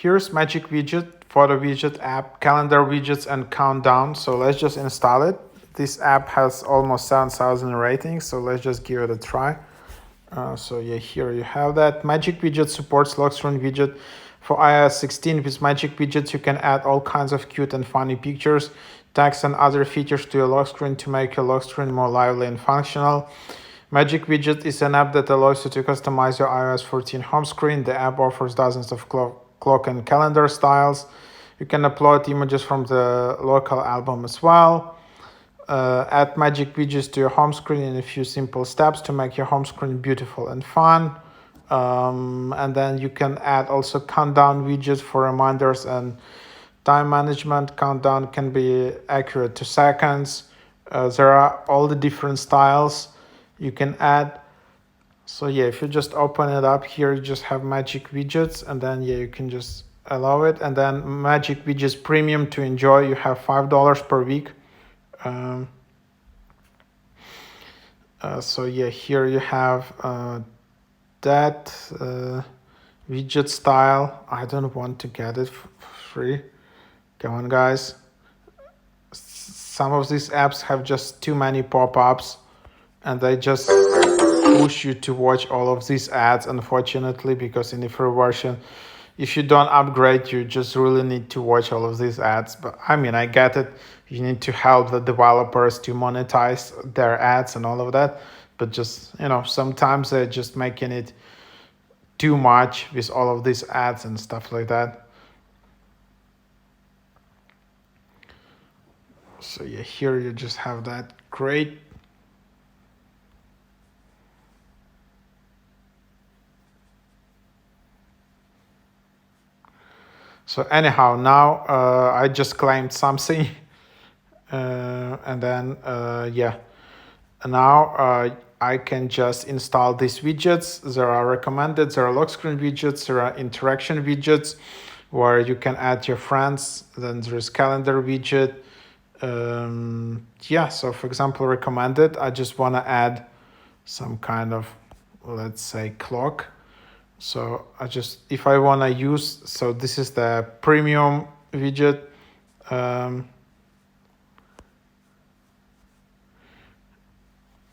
Here's Magic Widget, Photo Widget app, Calendar Widgets, and Countdown. So let's just install it. This app has almost 7,000 ratings, so let's just give it a try. So yeah, here you have that. Magic Widget supports lock screen widget for iOS 16. With Magic Widgets, you can add all kinds of cute and funny pictures, text, and other features to your lock screen to make your lock screen more lively and functional. Magic Widget is an app that allows you to customize your iOS 14 home screen. The app offers dozens of clock and calendar styles. You can upload images from the local album as well. Add Magic Widgets to your home screen in a few simple steps to make your home screen beautiful and fun. And then you can add also countdown widgets for reminders and time management. Countdown can be accurate to seconds. There are all the different styles you can add. So yeah, if you just open it up here, you just have Magic Widgets, and then yeah, you can just allow it. And then Magic Widgets Premium to enjoy, you have $5 per week. So yeah, here you have that widget style. I don't want to get it for free. Come on, guys. Some of these apps have just too many pop-ups, and they just push you to watch all of these ads, unfortunately, because in the free version, if you don't upgrade, you just really need to watch all of these ads. But I mean, I get it. You need to help the developers to monetize their ads and all of that. But just, sometimes they're just making it too much with all of these ads and stuff like that. So yeah, here you just have that. Great. So anyhow, now I just claimed something, and then yeah, now I can just install these widgets. There are recommended, there are lock screen widgets, there are interaction widgets where you can add your friends. Then there is calendar widget. Yeah, so for example, recommended, I just want to add some kind of, let's say, clock. So if I want to use, so this is the premium widget. Then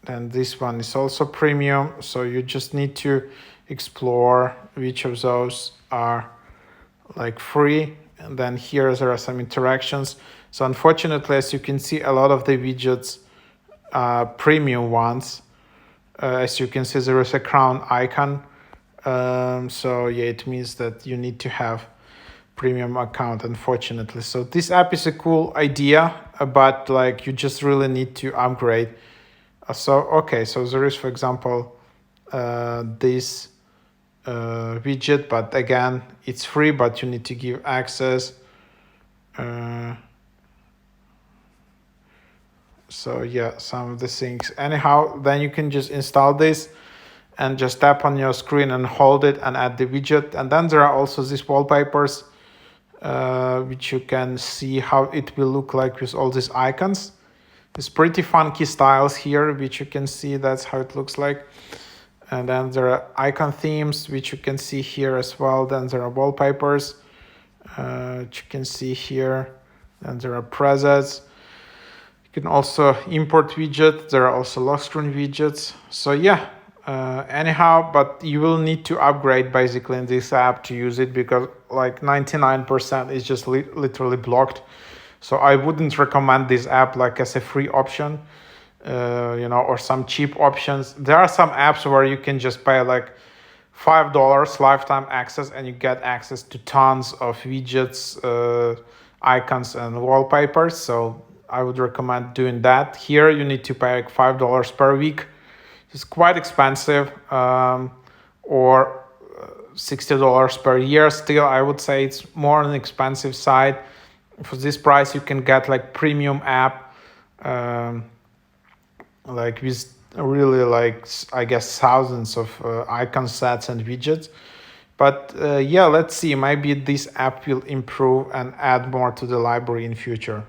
this one is also premium. So you just need to explore which of those are like free. And then here there are some interactions. So unfortunately, as you can see, a lot of the widgets are premium ones. As you can see, there is a crown icon. So yeah, it means that you need to have premium account, unfortunately. So this app is a cool idea, but like you just really need to upgrade. So there is, for example, this widget, but again, it's free, but you need to give access. So yeah, some of the things. Anyhow, then you can just install this and just tap on your screen and hold it and add the widget. And then there are also these wallpapers, which you can see how it will look like with all these icons. It's pretty funky styles here, which you can see, that's how it looks like. And then there are icon themes, which you can see here as well. Then there are wallpapers, which you can see here. Then there are presets. You can also import widgets. There are also lock screen widgets. So yeah, anyhow, but you will need to upgrade basically in this app to use it, because like 99% is just literally blocked. So I wouldn't recommend this app like as a free option, or some cheap options. There are some apps where you can just pay like $5 lifetime access and you get access to tons of widgets, icons, and wallpapers. So I would recommend doing that. Here you need to pay like $5 per week. It's quite expensive, or $60 per year. Still, I would say it's more on the expensive side. For this price, you can get like premium app, like with really like, I guess, thousands of icon sets and widgets. But yeah, let's see, maybe this app will improve and add more to the library in future.